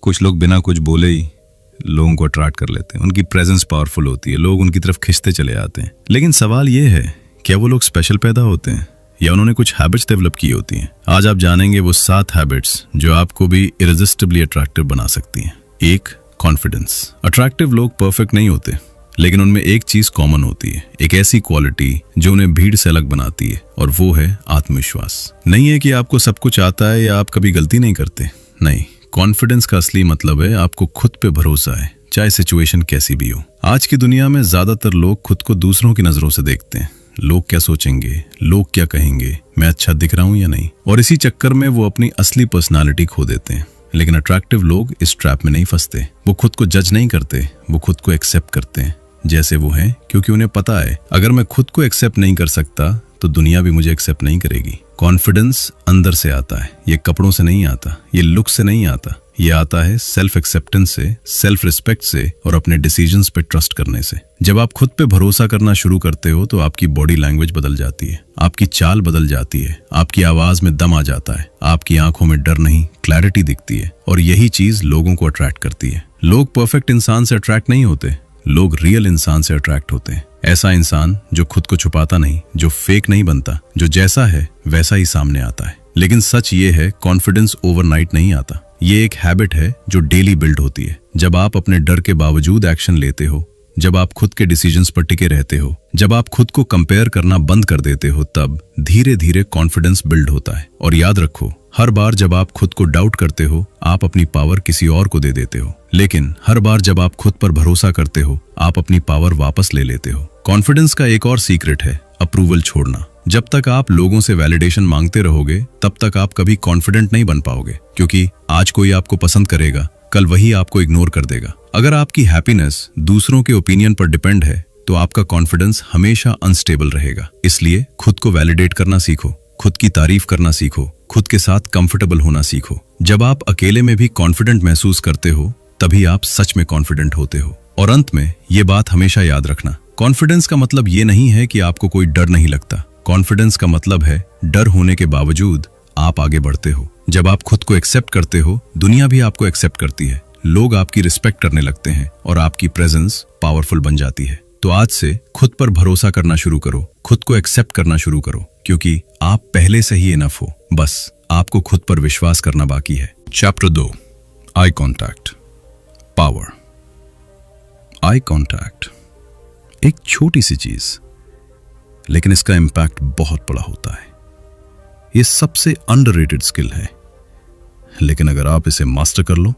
कुछ लोग बिना कुछ बोले ही लोगों को अट्रैक्ट कर लेते हैं। उनकी प्रेजेंस पावरफुल होती है, लोग उनकी तरफ खिंचते चले आते हैं। लेकिन सवाल ये है, क्या वो लोग स्पेशल पैदा होते हैं या उन्होंने कुछ हैबिट्स डेवलप की होती हैं? आज आप जानेंगे वो 7 हैबिट्स जो आपको भी इरेजिस्टिबली अट्रैक्टिव बना सकती हैं। 1. कॉन्फिडेंस। अट्रैक्टिव लोग परफेक्ट नहीं होते, लेकिन उनमें एक चीज कॉमन होती है, एक ऐसी क्वालिटी जो उन्हें भीड़ से अलग बनाती है, और वो है आत्मविश्वास। नहीं है कि आपको सब कुछ आता है या आप कभी गलती नहीं करते, नहीं। कॉन्फिडेंस का असली मतलब है आपको खुद पे भरोसा है, चाहे सिचुएशन कैसी भी हो। आज की दुनिया में ज्यादातर लोग खुद को दूसरों की नजरों से देखते हैं। लोग क्या सोचेंगे, लोग क्या कहेंगे, मैं अच्छा दिख रहा हूं या नहीं, और इसी चक्कर में वो अपनी असली पर्सनालिटी खो देते हैं। लेकिन अट्रैक्टिव लोग इस ट्रैप में नहीं फंसते। वो खुद को जज नहीं करते, वो खुद को एक्सेप्ट करते हैं जैसे वो हैं, क्योंकि उन्हें पता है अगर मैं खुद को एक्सेप्ट नहीं कर सकता तो दुनिया भी मुझे एक्सेप्ट नहीं करेगी। कॉन्फिडेंस अंदर से आता है, ये कपड़ों से नहीं आता, ये लुक से नहीं आता, ये आता है सेल्फ एक्सेप्टेंस से, सेल्फ रिस्पेक्ट से और अपने डिसीजंस पे ट्रस्ट करने से। जब आप खुद पे भरोसा करना शुरू करते हो तो आपकी बॉडी लैंग्वेज बदल जाती है, आपकी चाल बदल जाती है, आपकी आवाज में दम आ जाता है, आपकी आंखों में डर नहीं क्लैरिटी दिखती है, और यही चीज लोगों को अट्रैक्ट करती है। लोग परफेक्ट इंसान से अट्रैक्ट नहीं होते, लोग रियल इंसान से अट्रैक्ट होते हैं। ऐसा इंसान जो खुद को छुपाता नहीं, जो फेक नहीं बनता, जो जैसा है वैसा ही सामने आता है। लेकिन सच ये है, कॉन्फिडेंस ओवरनाइट नहीं आता। ये एक हैबिट है जो डेली बिल्ड होती है। जब आप अपने डर के बावजूद एक्शन लेते हो, जब आप खुद के डिसीजंस पर टिके रहते हो, जब आप खुद को कंपेयर करना बंद कर देते हो, तब धीरे धीरे कॉन्फिडेंस बिल्ड होता है। और याद रखो, हर बार जब आप खुद को डाउट करते हो, आप अपनी पावर किसी और को दे देते हो। लेकिन हर बार जब आप खुद पर भरोसा करते हो, आप अपनी पावर वापस ले लेते हो। कॉन्फिडेंस का एक और सीक्रेट है अप्रूवल छोड़ना। जब तक आप लोगों से वैलिडेशन मांगते रहोगे, तब तक आप कभी कॉन्फिडेंट नहीं बन पाओगे, क्योंकि आज कोई आपको पसंद करेगा, कल वही आपको इग्नोर कर देगा। अगर आपकी हैप्पीनेस दूसरों के ओपिनियन पर डिपेंड है, तो आपका कॉन्फिडेंस हमेशा अनस्टेबल रहेगा। इसलिए खुद को वैलिडेट करना सीखो, खुद की तारीफ करना सीखो, खुद के साथ कंफर्टेबल होना सीखो। जब आप अकेले में भी कॉन्फिडेंट महसूस करते हो, तभी आप सच में कॉन्फिडेंट होते हो। और अंत में ये बात हमेशा याद रखना, कॉन्फिडेंस का मतलब ये नहीं है कि आपको कोई डर नहीं लगता। कॉन्फिडेंस का मतलब है डर होने के बावजूद आप आगे बढ़ते हो। जब आप खुद को एक्सेप्ट करते हो, दुनिया भी आपको एक्सेप्ट करती है, लोग आपकी रिस्पेक्ट करने लगते हैं और आपकी प्रेजेंस पावरफुल बन जाती है। तो आज से खुद पर भरोसा करना शुरू करो, खुद को एक्सेप्ट करना शुरू करो, क्योंकि आप पहले से ही इनफ हो। बस आपको खुद पर विश्वास करना बाकी है। Chapter 2, eye contact, power. Eye contact एक छोटी सी चीज, लेकिन इसका इंपैक्ट बहुत बड़ा होता है। यह सबसे अंडररेटेड स्किल है, लेकिन अगर आप इसे मास्टर कर लो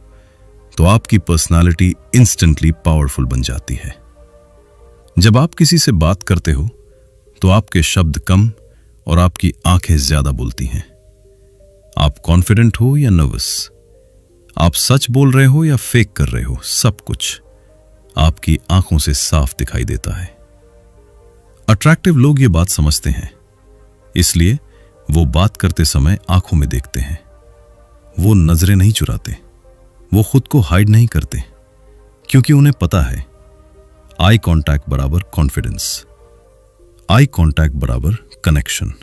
तो आपकी पर्सनालिटी इंस्टेंटली पावरफुल बन जाती है। जब आप किसी से बात करते हो तो आपके शब्द कम और आपकी आंखें ज्यादा बोलती हैं। आप कॉन्फिडेंट हो या नर्वस, आप सच बोल रहे हो या फेक कर रहे हो, सब कुछ आपकी आंखों से साफ दिखाई देता है। अट्रैक्टिव लोग ये बात समझते हैं, इसलिए वो बात करते समय आंखों में देखते हैं। वो नजरें नहीं चुराते, वो खुद को हाइड नहीं करते, क्योंकि उन्हें पता है आई कांटेक्ट बराबर कॉन्फिडेंस, आई कांटेक्ट बराबर कनेक्शन।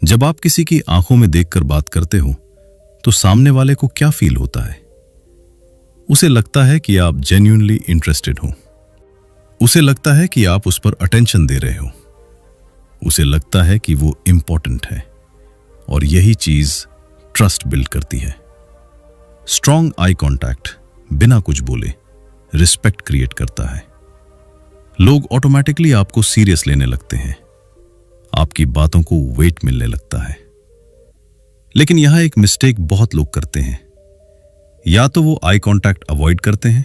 जब आप किसी की आंखों में देखकर बात करते हो तो सामने वाले को क्या फील होता है? उसे लगता है कि आप जेन्युइनली इंटरेस्टेड हो, उसे लगता है कि आप उस पर अटेंशन दे रहे हो, उसे लगता है कि वो इंपॉर्टेंट है, और यही चीज ट्रस्ट बिल्ड करती है। स्ट्रॉन्ग आई कांटेक्ट बिना कुछ बोले रिस्पेक्ट क्रिएट करता है। लोग ऑटोमेटिकली आपको सीरियस लेने लगते हैं, आपकी बातों को वेट मिलने लगता है। लेकिन यहां एक मिस्टेक बहुत लोग करते हैं, या तो वो आई कांटेक्ट अवॉइड करते हैं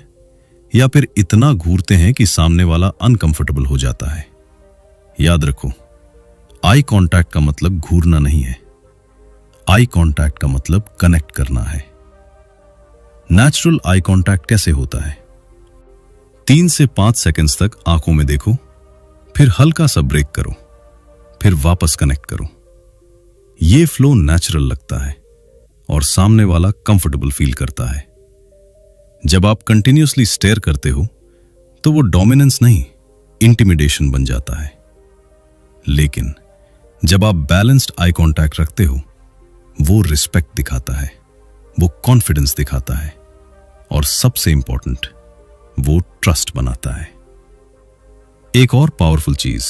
या फिर इतना घूरते हैं कि सामने वाला अनकंफर्टेबल हो जाता है। याद रखो, आई कांटेक्ट का मतलब घूरना नहीं है, आई कांटेक्ट का मतलब कनेक्ट करना है। नेचुरल आई कांटेक्ट कैसे होता है? 3 से 5 सेकंड्स तक आंखों में देखो, फिर हल्का सा ब्रेक करो, फिर वापस कनेक्ट करो। यह फ्लो नेचुरल लगता है और सामने वाला कंफर्टेबल फील करता है। जब आप कंटिन्यूअसली स्टेयर करते हो तो वो डोमिनेंस नहीं, इंटिमिडेशन बन जाता है। लेकिन जब आप बैलेंस्ड आई कांटेक्ट रखते हो, वो रिस्पेक्ट दिखाता है, वो कॉन्फिडेंस दिखाता है, और सबसे इंपॉर्टेंट, वो ट्रस्ट बनाता है। एक और पावरफुल चीज,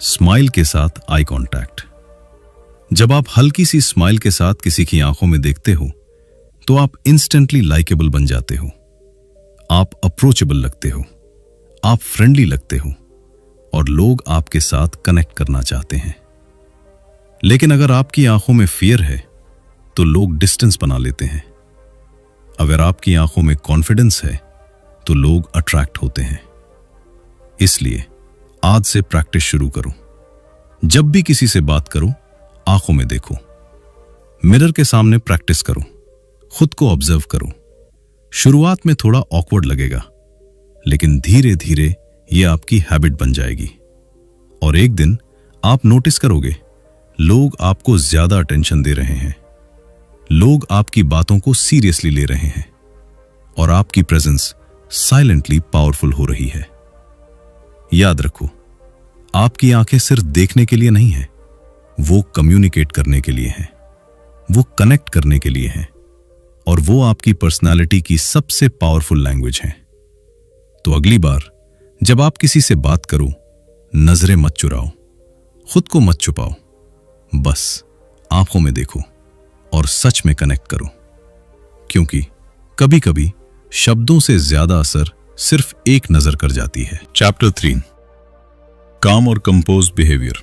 स्माइल के साथ आई कांटेक्ट। जब आप हल्की सी स्माइल के साथ किसी की आंखों में देखते हो तो आप इंस्टेंटली लाइकेबल बन जाते हो, आप अप्रोचेबल लगते हो, आप फ्रेंडली लगते हो, और लोग आपके साथ कनेक्ट करना चाहते हैं। लेकिन अगर आपकी आंखों में फियर है तो लोग डिस्टेंस बना लेते हैं। अगर आपकी आंखों में कॉन्फिडेंस है तो लोग अट्रैक्ट होते हैं। इसलिए आज से प्रैक्टिस शुरू करो। जब भी किसी से बात करो, आंखों में देखो, मिरर के सामने प्रैक्टिस करो, खुद को ऑब्जर्व करो। शुरुआत में थोड़ा ऑकवर्ड लगेगा, लेकिन धीरे धीरे यह आपकी हैबिट बन जाएगी, और एक दिन आप नोटिस करोगे लोग आपको ज्यादा अटेंशन दे रहे हैं, लोग आपकी बातों को सीरियसली ले रहे हैं, और आपकी प्रेजेंस साइलेंटली पावरफुल हो रही है। याद रखो, आपकी आंखें सिर्फ देखने के लिए नहीं है, वो कम्युनिकेट करने के लिए हैं, वो कनेक्ट करने के लिए हैं, और वो आपकी पर्सनालिटी की सबसे पावरफुल लैंग्वेज है। तो अगली बार जब आप किसी से बात करो, नजरें मत चुराओ, खुद को मत छुपाओ, बस आंखों में देखो और सच में कनेक्ट करो, क्योंकि कभी कभी शब्दों से ज्यादा असर सिर्फ एक नजर कर जाती है। चैप्टर 3, काम और कंपोज बिहेवियर।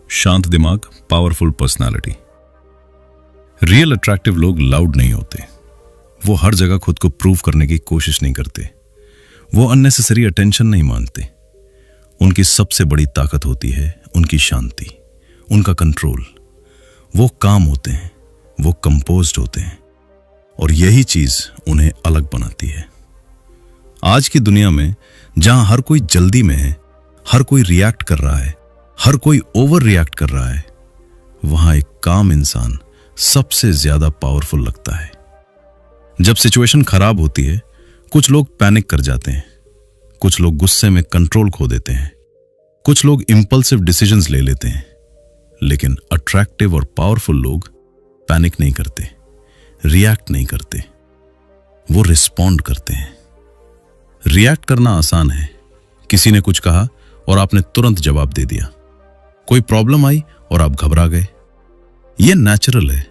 शांत दिमाग, पावरफुल पर्सनालिटी। रियल अट्रैक्टिव लोग लाउड नहीं होते, वो हर जगह खुद को प्रूव करने की कोशिश नहीं करते, वो अननेसेसरी अटेंशन नहीं मांगते। उनकी सबसे बड़ी ताकत होती है उनकी शांति, उनका कंट्रोल। वो काम होते हैं, वो कंपोज्ड होते हैं, और यही चीज उन्हें अलग बनाती है। आज की दुनिया में जहां हर कोई जल्दी में है, हर कोई रिएक्ट कर रहा है, हर कोई ओवर रिएक्ट कर रहा है, वहां एक काम इंसान सबसे ज्यादा पावरफुल लगता है। जब सिचुएशन खराब होती है, कुछ लोग पैनिक कर जाते हैं, कुछ लोग गुस्से में कंट्रोल खो देते हैं, कुछ लोग इंपल्सिव डिसीजंस ले लेते हैं, लेकिन अट्रैक्टिव और पावरफुल लोग पैनिक नहीं करते, रिएक्ट नहीं करते, वो रिस्पॉन्ड करते हैं। रिएक्ट करना आसान है, किसी ने कुछ कहा और आपने तुरंत जवाब दे दिया, कोई प्रॉब्लम आई और आप घबरा गए, यह नेचुरल है,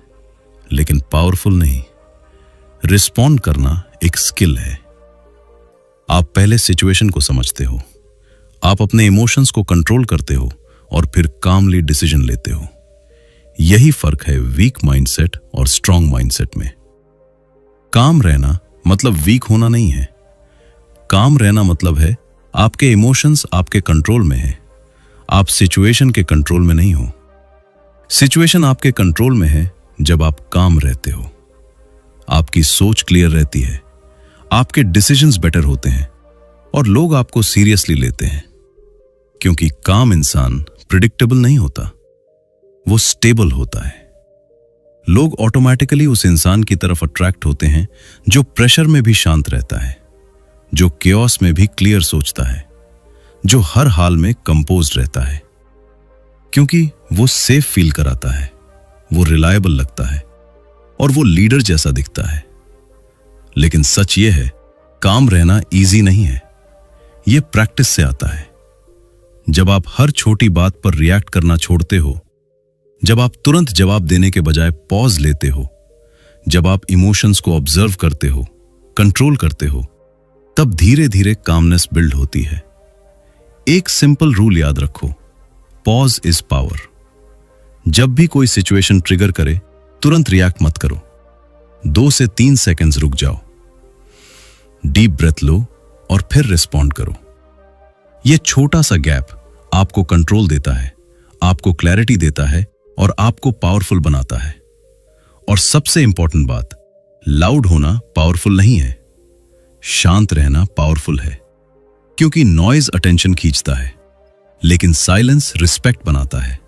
लेकिन पावरफुल नहीं। रिस्पॉन्ड करना एक स्किल है। आप पहले सिचुएशन को समझते हो, आप अपने इमोशंस को कंट्रोल करते हो, और फिर कामली डिसीजन लेते हो। यही फर्क है वीक माइंडसेट और स्ट्रांग माइंडसेट में। काम रहना मतलब वीक होना नहीं है। काम रहना मतलब है आपके इमोशंस आपके कंट्रोल में है, आप सिचुएशन के कंट्रोल में नहीं हो। सिचुएशन आपके कंट्रोल में है जब आप काम रहते हो, आपकी सोच क्लियर रहती है, आपके डिसीजंस बेटर होते हैं, और लोग आपको सीरियसली लेते हैं, क्योंकि काम इंसान प्रिडिक्टेबल नहीं होता, वो स्टेबल होता है। लोग ऑटोमेटिकली उस इंसान की तरफ अट्रैक्ट होते हैं जो प्रेशर में भी शांत रहता है, जो केओस में भी क्लियर सोचता है, जो हर हाल में कंपोज्ड रहता है, क्योंकि वो सेफ फील कराता है, वो रिलायबल लगता है, और वो लीडर जैसा दिखता है। लेकिन सच ये है, काम रहना इजी नहीं है, ये प्रैक्टिस से आता है। जब आप हर छोटी बात पर रिएक्ट करना छोड़ते हो, जब आप तुरंत जवाब देने के बजाय पॉज लेते हो, जब आप इमोशंस को ऑब्जर्व करते हो, कंट्रोल करते हो, तब धीरे धीरे कामनेस बिल्ड होती है। एक सिंपल रूल याद रखो, पॉज इज पावर। जब भी कोई सिचुएशन ट्रिगर करे, तुरंत रिएक्ट मत करो, 2 से 3 सेकंड्स रुक जाओ, डीप ब्रेथ लो और फिर रिस्पॉन्ड करो। यह छोटा सा गैप आपको कंट्रोल देता है, आपको क्लैरिटी देता है, और आपको पावरफुल बनाता है। और सबसे इंपॉर्टेंट बात, लाउड होना पावरफुल नहीं है, शांत रहना पावरफुल है, क्योंकि नॉइज अटेंशन खींचता है, लेकिन साइलेंस रिस्पेक्ट बनाता है।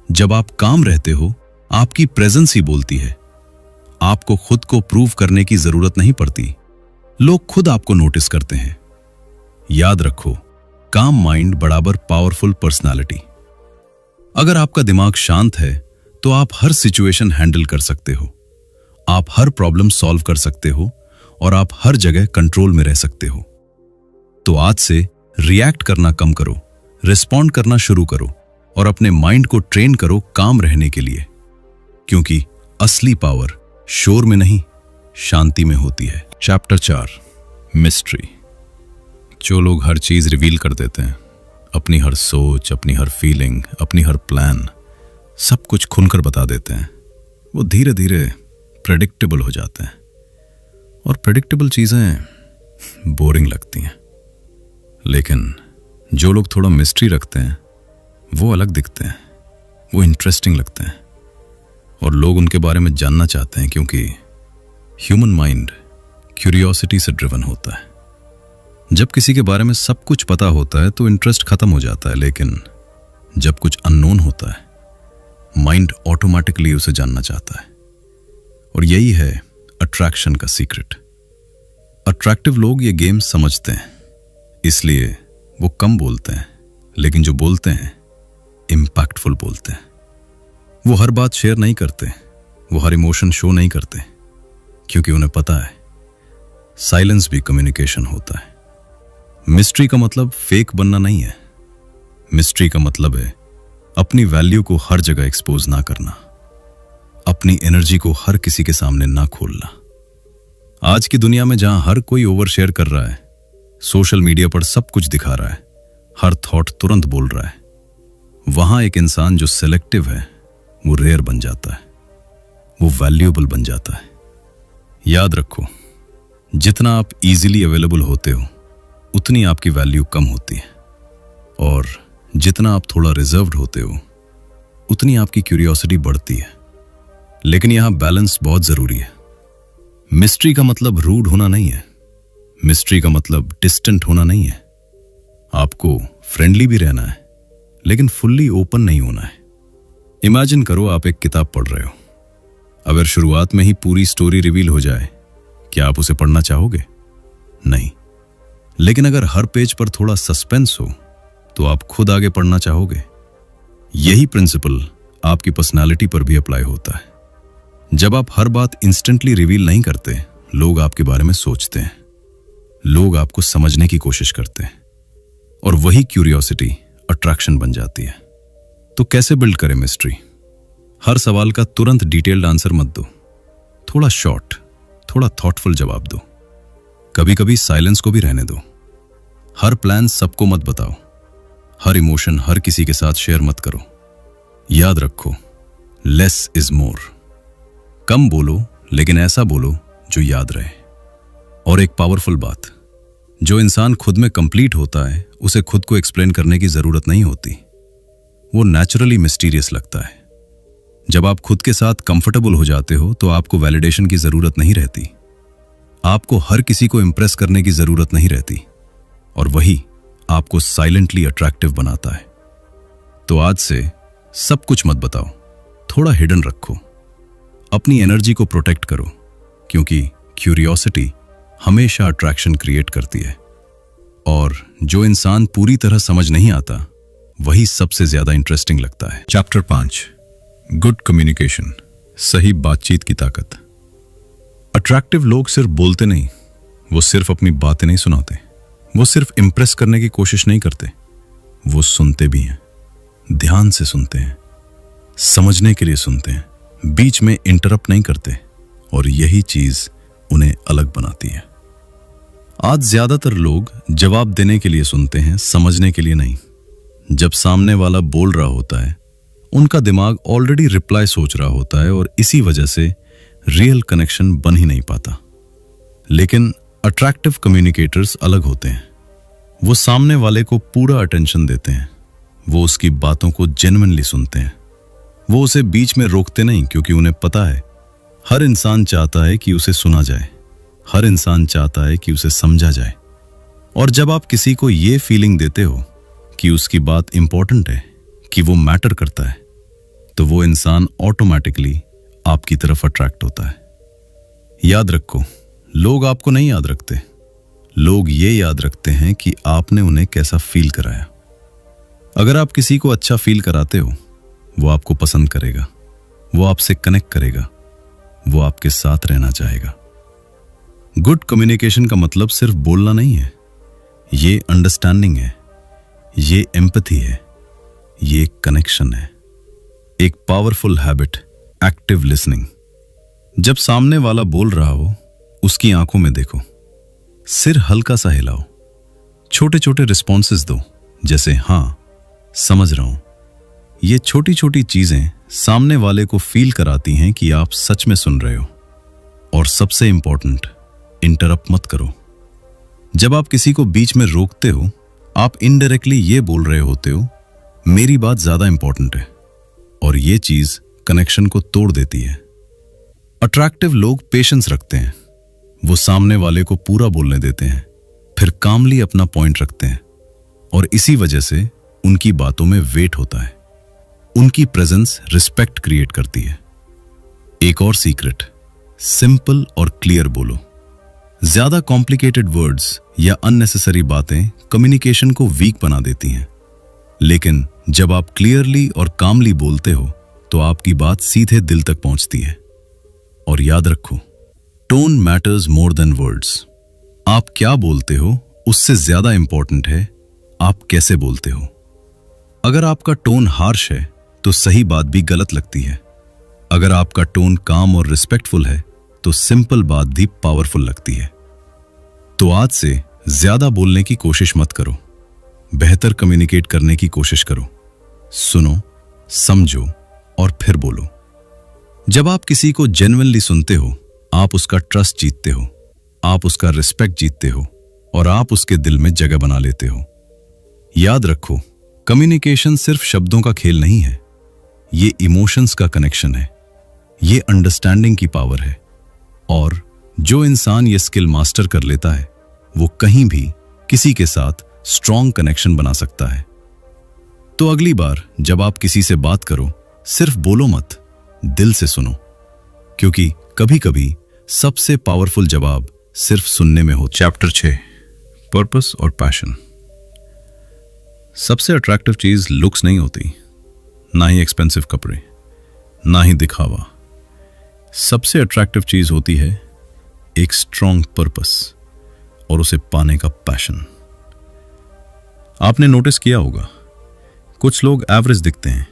जब आप काम रहते हो, आपकी प्रेजेंस ही बोलती है। आपको खुद को प्रूव करने की जरूरत नहीं पड़ती, लोग खुद आपको नोटिस करते हैं। याद रखो, काम माइंड बराबर पावरफुल पर्सनालिटी। अगर आपका दिमाग शांत है तो आप हर सिचुएशन हैंडल कर सकते हो। आप हर प्रॉब्लम सॉल्व कर सकते हो और आप हर जगह कंट्रोल में रह सकते हो। तो आज से रिएक्ट करना कम करो, रिस्पॉन्ड करना शुरू करो और अपने माइंड को ट्रेन करो काम रहने के लिए, क्योंकि असली पावर शोर में नहीं, शांति में होती है। Chapter 4, mystery. जो लोग हर चीज रिवील कर देते हैं, अपनी हर सोच, अपनी हर फीलिंग, अपनी हर प्लान, सब कुछ खुलकर बता देते हैं, वो धीरे धीरे प्रेडिक्टेबल हो जाते हैं। और प्रेडिक्टेबल चीजें बोरिंग लगती हैं। लेकिन जो लोग थोड़ा मिस्ट्री रखते हैं वो अलग दिखते हैं, वो इंटरेस्टिंग लगते हैं और लोग उनके बारे में जानना चाहते हैं, क्योंकि ह्यूमन माइंड क्यूरियोसिटी से ड्रिवन होता है। जब किसी के बारे में सब कुछ पता होता है तो इंटरेस्ट खत्म हो जाता है, लेकिन जब कुछ अननोन होता है माइंड ऑटोमेटिकली उसे जानना चाहता है। और यही है अट्रैक्शन का सीक्रेट। अट्रैक्टिव लोग ये गेम समझते हैं, इसलिए वो कम बोलते हैं, लेकिन जो बोलते हैं इम्पैक्टफुल बोलते हैं। वो हर बात शेयर नहीं करते, वो हर इमोशन शो नहीं करते, क्योंकि उन्हें पता है साइलेंस भी कम्युनिकेशन होता है। मिस्ट्री का मतलब फेक बनना नहीं है। मिस्ट्री का मतलब है अपनी वैल्यू को हर जगह एक्सपोज ना करना, अपनी एनर्जी को हर किसी के सामने ना खोलना। आज की दुनिया में जहां हर कोई ओवर शेयर कर रहा है, सोशल मीडिया पर सब कुछ दिखा रहा है, हर थॉट तुरंत बोल रहा है, वहां एक इंसान जो सिलेक्टिव है वो रेयर बन जाता है, वो वैल्यूएबल बन जाता है। याद रखो, जितना आप इजीली अवेलेबल होते हो उतनी आपकी वैल्यू कम होती है, और जितना आप थोड़ा रिजर्व्ड होते हो उतनी आपकी क्यूरियोसिटी बढ़ती है। लेकिन यहां बैलेंस बहुत जरूरी है। मिस्ट्री का मतलब रूड होना नहीं है, मिस्ट्री का मतलब डिस्टेंट होना नहीं है। आपको फ्रेंडली भी रहना है, लेकिन फुल्ली ओपन नहीं होना है। इमेजिन करो आप एक किताब पढ़ रहे हो। अगर शुरुआत में ही पूरी स्टोरी रिवील हो जाए, क्या आप उसे पढ़ना चाहोगे? नहीं। लेकिन अगर हर पेज पर थोड़ा सस्पेंस हो तो आप खुद आगे पढ़ना चाहोगे। यही प्रिंसिपल आपकी पर्सनालिटी पर भी अप्लाई होता है। जब आप हर बात इंस्टेंटली रिवील नहीं करते, लोग आपके बारे में सोचते हैं, लोग आपको समझने की कोशिश करते हैं, और वही क्यूरियोसिटी अट्रैक्शन बन जाती है। तो कैसे बिल्ड करें मिस्ट्री? हर सवाल का तुरंत डिटेल्ड आंसर मत दो, थोड़ा शॉर्ट, थोड़ा थॉटफुल जवाब दो। कभी कभी साइलेंस को भी रहने दो। हर प्लान सबको मत बताओ, हर इमोशन हर किसी के साथ शेयर मत करो। याद रखो, लेस इज मोर। कम बोलो, लेकिन ऐसा बोलो जो याद रहे। और एक पावरफुल बात, जो इंसान खुद में कंप्लीट होता है उसे खुद को एक्सप्लेन करने की जरूरत नहीं होती, वो नेचुरली मिस्टीरियस लगता है। जब आप खुद के साथ कंफर्टेबल हो जाते हो तो आपको वैलिडेशन की जरूरत नहीं रहती, आपको हर किसी को इंप्रेस करने की जरूरत नहीं रहती, और वही आपको साइलेंटली अट्रैक्टिव बनाता है। तो आज से सब कुछ मत बताओ, थोड़ा हिडन रखो, अपनी एनर्जी को प्रोटेक्ट करो, क्योंकि क्यूरियोसिटी हमेशा अट्रैक्शन क्रिएट करती है। और जो इंसान पूरी तरह समझ नहीं आता वही सबसे ज्यादा इंटरेस्टिंग लगता है। चैप्टर 5, गुड कम्युनिकेशन, सही बातचीत की ताकत। अट्रैक्टिव लोग सिर्फ बोलते नहीं, वो सिर्फ अपनी बातें नहीं सुनाते, वो सिर्फ इंप्रेस करने की कोशिश नहीं करते, वो सुनते भी हैं, ध्यान से सुनते हैं, समझने के लिए सुनते हैं, बीच में इंटरप्ट नहीं करते, और यही चीज उन्हें अलग बनाती है। आज ज्यादातर लोग जवाब देने के लिए सुनते हैं, समझने के लिए नहीं। जब सामने वाला बोल रहा होता है, उनका दिमाग ऑलरेडी रिप्लाई सोच रहा होता है, और इसी वजह से रियल कनेक्शन बन ही नहीं पाता। लेकिन अट्रैक्टिव कम्युनिकेटर्स अलग होते हैं। वो सामने वाले को पूरा अटेंशन देते हैं, वो उसकी बातों को जेन्युइनली सुनते हैं, वो उसे बीच में रोकते नहीं, क्योंकि उन्हें पता है हर इंसान चाहता है कि उसे सुना जाए, हर इंसान चाहता है कि उसे समझा जाए। और जब आप किसी को ये फीलिंग देते हो कि उसकी बात इंपॉर्टेंट है, कि वो मैटर करता है, तो वो इंसान ऑटोमेटिकली आपकी तरफ अट्रैक्ट होता है। याद रखो, लोग आपको नहीं याद रखते, लोग ये याद रखते हैं कि आपने उन्हें कैसा फील कराया। अगर आप किसी को अच्छा फील कराते हो, वो आपको पसंद करेगा, वो आपसे कनेक्ट करेगा, वो आपके साथ रहना चाहेगा। गुड कम्युनिकेशन का मतलब सिर्फ बोलना नहीं है, ये अंडरस्टैंडिंग है, ये एम्पैथी है, ये कनेक्शन है। एक पावरफुल हैबिट, एक्टिव लिसनिंग। जब सामने वाला बोल रहा हो, उसकी आंखों में देखो, सिर हल्का सा हिलाओ, छोटे छोटे रिस्पॉन्सेस दो, जैसे हाँ, समझ रहा हूं। ये छोटी छोटी चीजें सामने वाले को फील कराती हैं कि आप सच में सुन रहे हो। और सबसे इंपॉर्टेंट, इंटरप्ट मत करो। जब आप किसी को बीच में रोकते हो, आप इनडायरेक्टली ये बोल रहे होते हो, मेरी बात ज्यादा इंपॉर्टेंट है, और ये चीज कनेक्शन को तोड़ देती है। अट्रैक्टिव लोग पेशेंस रखते हैं, वो सामने वाले को पूरा बोलने देते हैं, फिर कामली अपना पॉइंट रखते हैं, और इसी वजह से उनकी बातों में वेट होता है। उनकी प्रेजेंस रिस्पेक्ट क्रिएट करती है। एक और सीक्रेट, सिंपल और क्लियर बोलो। ज्यादा कॉम्प्लिकेटेड वर्ड्स या अननेसेसरी बातें कम्युनिकेशन को वीक बना देती हैं, लेकिन जब आप क्लियरली और कामली बोलते हो तो आपकी बात सीधे दिल तक पहुंचती है। और याद रखो, tone matters more than words. आप क्या बोलते हो उससे ज्यादा इंपॉर्टेंट है आप कैसे बोलते हो। अगर आपका टोन हार्श है तो सही बात भी गलत लगती है। अगर आपका टोन काम और रिस्पेक्टफुल है तो सिंपल बात भी पावरफुल लगती है। तो आज से ज्यादा बोलने की कोशिश मत करो, बेहतर कम्युनिकेट करने की कोशिश करो। सुनो, समझो और फिर बोलो। जब आप किसी को जेन्युइनली सुनते हो, आप उसका ट्रस्ट जीतते हो, आप उसका रिस्पेक्ट जीतते हो, और आप उसके दिल में जगह बना लेते हो। याद रखो, कम्युनिकेशन सिर्फ शब्दों का खेल नहीं है, ये इमोशंस का कनेक्शन है, ये अंडरस्टैंडिंग की पावर है। और जो इंसान ये स्किल मास्टर कर लेता है, वो कहीं भी किसी के साथ स्ट्रॉन्ग कनेक्शन बना सकता है। तो अगली बार जब आप किसी से बात करो, सिर्फ बोलो मत, दिल से सुनो, क्योंकि कभी कभी सबसे पावरफुल जवाब सिर्फ सुनने में हो। चैप्टर 6, पर्पस और पैशन। सबसे अट्रैक्टिव चीज लुक्स नहीं होती, ना ही एक्सपेंसिव कपड़े, ना ही दिखावा। सबसे अट्रैक्टिव चीज होती है एक स्ट्रॉन्ग पर्पस और उसे पाने का पैशन। आपने नोटिस किया होगा, कुछ लोग एवरेज दिखते हैं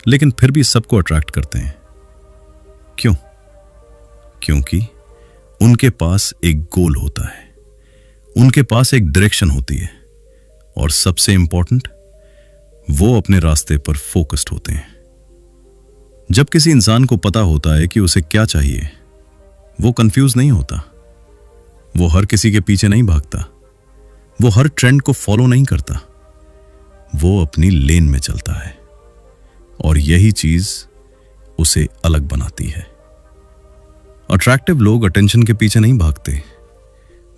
लेकिन फिर भी सबको अट्रैक्ट करते हैं। क्यों? क्योंकि उनके पास एक गोल होता है, उनके पास एक डायरेक्शन होती है, और सबसे इंपॉर्टेंट, वो अपने रास्ते पर फोकस्ड होते हैं। जब किसी इंसान को पता होता है कि उसे क्या चाहिए, वो कंफ्यूज नहीं होता, वो हर किसी के पीछे नहीं भागता, वो हर ट्रेंड को फॉलो नहीं करता, वो अपनी लेन में चलता है, और यही चीज उसे अलग बनाती है। अट्रैक्टिव लोग अटेंशन के पीछे नहीं भागते,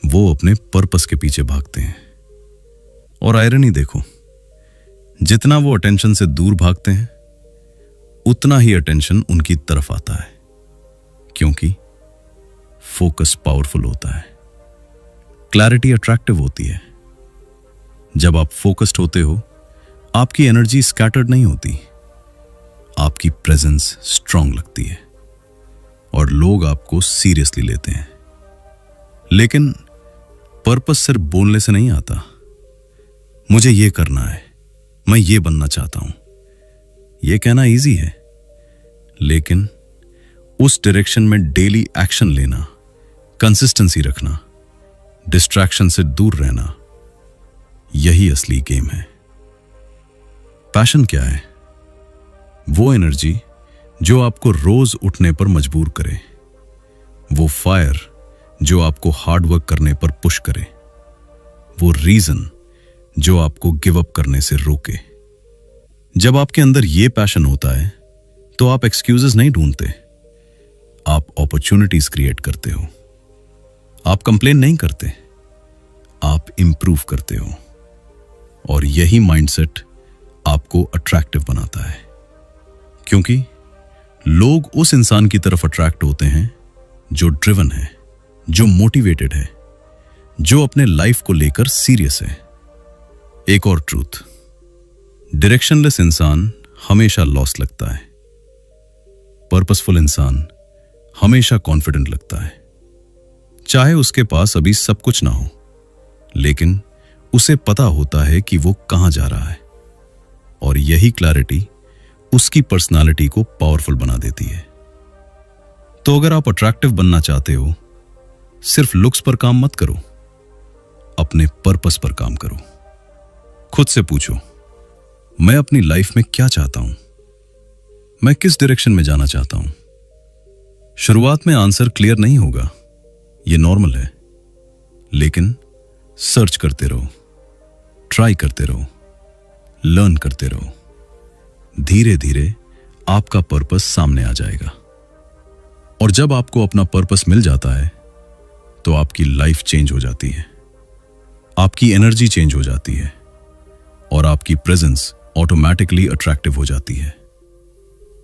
वो अपने पर्पस के पीछे भागते हैं। और आयरनी देखो, जितना वो अटेंशन से दूर भागते हैं, उतना ही अटेंशन उनकी तरफ आता है, क्योंकि फोकस पावरफुल होता है, क्लैरिटी अट्रैक्टिव होती है। जब आप फोकस्ड होते हो, आपकी एनर्जी स्कैटर्ड नहीं होती, आपकी प्रेजेंस स्ट्रांग लगती है, और लोग आपको सीरियसली लेते हैं। लेकिन पर्पस सिर्फ बोलने से नहीं आता। मुझे ये करना है, मैं ये बनना चाहता हूं, ये कहना इजी है, लेकिन उस डायरेक्शन में डेली एक्शन लेना, कंसिस्टेंसी रखना, डिस्ट्रैक्शन से दूर रहना, यही असली गेम है। पैशन क्या है? वो एनर्जी जो आपको रोज उठने पर मजबूर करे, वो फायर जो आपको हार्ड वर्क करने पर पुश करे, वो रीजन जो आपको गिव अप करने से रोके। जब आपके अंदर ये पैशन होता है, तो आप एक्सक्यूजेस नहीं ढूंढते, आप अपॉर्चुनिटीज क्रिएट करते हो। आप कंप्लेन नहीं करते, आप इंप्रूव करते हो, और यही माइंडसेट आपको अट्रैक्टिव बनाता है। क्योंकि लोग उस इंसान की तरफ अट्रैक्ट होते हैं जो ड्रिवन है, जो मोटिवेटेड है, जो अपने लाइफ को लेकर सीरियस है। एक और ट्रूथ, डायरेक्शनलेस इंसान हमेशा लॉस्ट लगता है, पर्पसफुल इंसान हमेशा कॉन्फिडेंट लगता है, चाहे उसके पास अभी सब कुछ ना हो, लेकिन उसे पता होता है कि वो कहां जा रहा है। और यही क्लैरिटी उसकी पर्सनालिटी को पावरफुल बना देती है। तो अगर आप अट्रैक्टिव बनना चाहते हो, सिर्फ लुक्स पर काम मत करो, अपने पर्पस पर काम करो। खुद से पूछो, मैं अपनी लाइफ में क्या चाहता हूं? मैं किस डायरेक्शन में जाना चाहता हूं? शुरुआत में आंसर क्लियर नहीं होगा, यह नॉर्मल है, लेकिन सर्च करते रहो, ट्राई करते रहो, लर्न करते रहो। धीरे धीरे आपका पर्पस सामने आ जाएगा। और जब आपको अपना पर्पस मिल जाता है तो आपकी लाइफ चेंज हो जाती है, आपकी एनर्जी चेंज हो जाती है और आपकी प्रेजेंस ऑटोमेटिकली अट्रैक्टिव हो जाती है।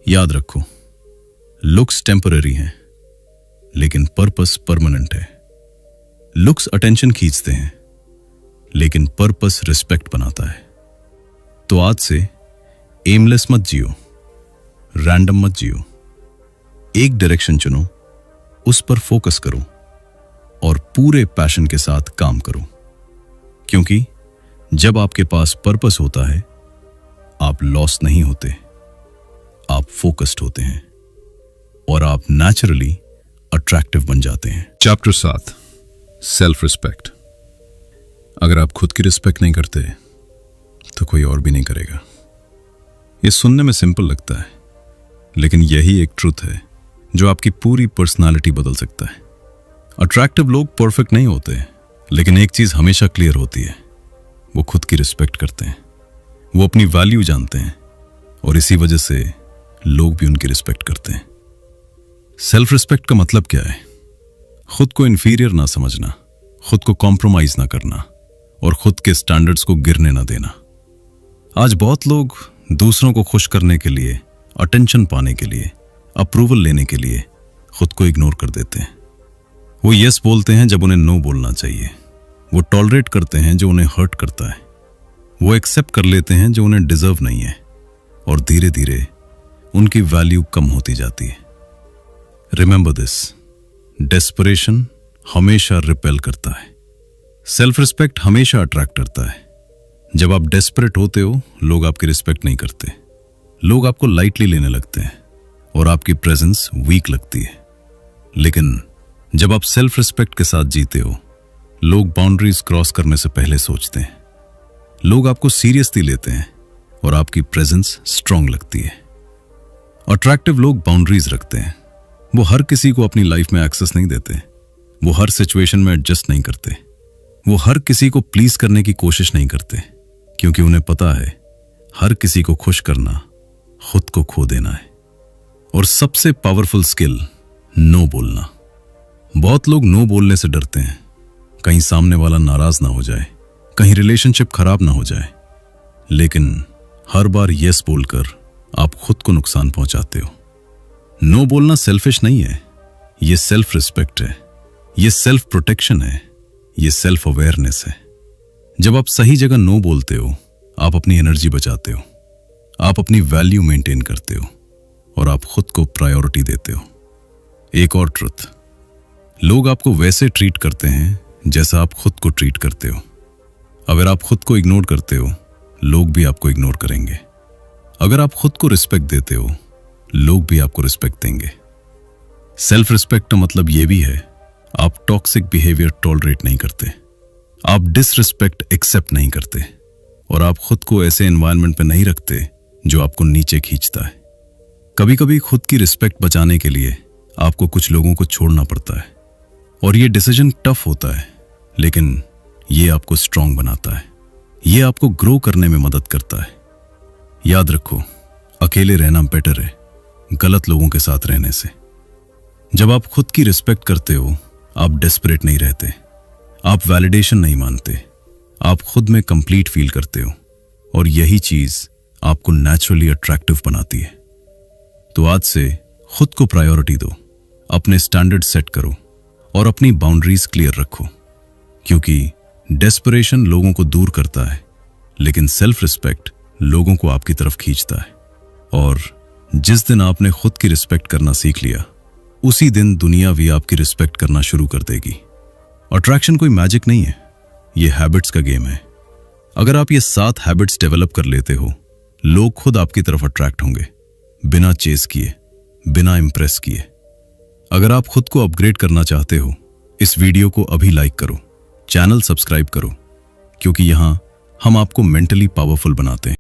याद रखो, लुक्स टेम्पररी हैं, लेकिन पर्पस परमानेंट है। लुक्स अटेंशन खींचते हैं, लेकिन पर्पस रिस्पेक्ट बनाता है। तो आज से एमलेस मत जियो, रैंडम मत जियो। एक डायरेक्शन चुनो, उस पर फोकस करो और पूरे पैशन के साथ काम करो। क्योंकि जब आपके पास पर्पस होता है, आप लॉस्ट नहीं होते, आप फोकस्ड होते हैं और आप नेचुरली अट्रैक्टिव बन जाते हैं। Chapter 7, self respect. अगर आप खुद की रिस्पेक्ट नहीं करते तो कोई और भी नहीं करेगा। ये सुनने में सिंपल लगता है, लेकिन यही एक ट्रुथ है जो आपकी पूरी पर्सनालिटी बदल सकता है। अट्रैक्टिव लोग परफेक्ट नहीं होते, लेकिन एक चीज हमेशा क्लियर होती है, वो खुद की रिस्पेक्ट करते हैं, वो अपनी वैल्यू जानते हैं और इसी वजह से लोग भी उनकी रिस्पेक्ट करते हैं। सेल्फ रिस्पेक्ट का मतलब क्या है? खुद को इंफीरियर ना समझना, खुद को कॉम्प्रोमाइज ना करना और खुद के स्टैंडर्ड्स को गिरने ना देना। आज बहुत लोग दूसरों को खुश करने के लिए, अटेंशन पाने के लिए, अप्रूवल लेने के लिए खुद को इग्नोर कर देते हैं। वो यस बोलते हैं जब उन्हें नो बोलना चाहिए, वो टॉलरेट करते हैं जो उन्हें हर्ट करता है, वो एक्सेप्ट कर लेते हैं जो उन्हें डिजर्व नहीं है और धीरे धीरे उनकी वैल्यू कम होती जाती है। रिमेंबर दिस, डेस्परेशन हमेशा रिपेल करता है, सेल्फ रिस्पेक्ट हमेशा अट्रैक्ट करता है। जब आप डेस्परेट होते हो, लोग आपकी रिस्पेक्ट नहीं करते, लोग आपको लाइटली लेने लगते हैं और आपकी प्रेजेंस वीक लगती है। लेकिन जब आप सेल्फ रिस्पेक्ट के साथ जीते हो, लोग बाउंड्रीज क्रॉस करने से पहले सोचते हैं, लोग आपको सीरियसली लेते हैं और आपकी प्रेजेंस स्ट्रांग लगती है। अट्रैक्टिव लोग बाउंड्रीज रखते हैं, वो हर किसी को अपनी लाइफ में एक्सेस नहीं देते, वो हर सिचुएशन में एडजस्ट नहीं करते, वो हर किसी को प्लीज करने की कोशिश नहीं करते, क्योंकि उन्हें पता है हर किसी को खुश करना खुद को खो देना है। और सबसे पावरफुल स्किल, नो बोलना। बहुत लोग नो बोलने से डरते हैं, कहीं सामने वाला नाराज ना हो जाए, कहीं रिलेशनशिप खराब ना हो जाए। लेकिन हर बार यस बोलकर आप खुद को नुकसान पहुंचाते हो। नो बोलना सेल्फिश नहीं है, ये सेल्फ रिस्पेक्ट है, ये सेल्फ प्रोटेक्शन है, ये सेल्फ अवेयरनेस है। जब आप सही जगह नो बोलते हो, आप अपनी एनर्जी बचाते हो, आप अपनी वैल्यू मेंटेन करते हो और आप खुद को प्रायोरिटी देते हो। एक और ट्रुथ, लोग आपको वैसे ट्रीट करते हैं जैसा आप खुद को ट्रीट करते हो। अगर आप खुद को इग्नोर करते हो, लोग भी आपको इग्नोर करेंगे। अगर आप खुद को रिस्पेक्ट देते हो, लोग भी आपको रिस्पेक्ट देंगे। सेल्फ रिस्पेक्ट का मतलब यह भी है, आप टॉक्सिक बिहेवियर टॉलरेट नहीं करते, आप डिसरिस्पेक्ट एक्सेप्ट नहीं करते और आप खुद को ऐसे एनवायरनमेंट पे नहीं रखते जो आपको नीचे खींचता है। कभी कभी खुद की रिस्पेक्ट बचाने के लिए आपको कुछ लोगों को छोड़ना पड़ता है और ये डिसीजन टफ होता है, लेकिन ये आपको स्ट्रांग बनाता है, ये आपको ग्रो करने में मदद करता है। याद रखो, अकेले रहना बेटर है गलत लोगों के साथ रहने से। जब आप खुद की रिस्पेक्ट करते हो, आप डेस्परेट नहीं रहते, आप वैलिडेशन नहीं मानते, आप खुद में कंप्लीट फील करते हो और यही चीज आपको नेचुरली अट्रैक्टिव बनाती है। तो आज से खुद को प्रायोरिटी दो, अपने स्टैंडर्ड सेट करो और अपनी बाउंड्रीज क्लियर रखो, क्योंकि डेस्परेशन लोगों को दूर करता है, लेकिन सेल्फ रिस्पेक्ट लोगों को आपकी तरफ खींचता है। और जिस दिन आपने खुद की रिस्पेक्ट करना सीख लिया, उसी दिन दुनिया भी आपकी रिस्पेक्ट करना शुरू कर देगी। अट्रैक्शन कोई मैजिक नहीं है, ये हैबिट्स का गेम है। अगर आप ये 7 हैबिट्स डेवलप कर लेते हो, लोग खुद आपकी तरफ अट्रैक्ट होंगे, बिना चेस किए, बिना इंप्रेस किए। अगर आप खुद को अपग्रेड करना चाहते हो, इस वीडियो को अभी लाइक करो, चैनल सब्सक्राइब करो, क्योंकि यहां हम आपको मेंटली पावरफुल बनाते हैं।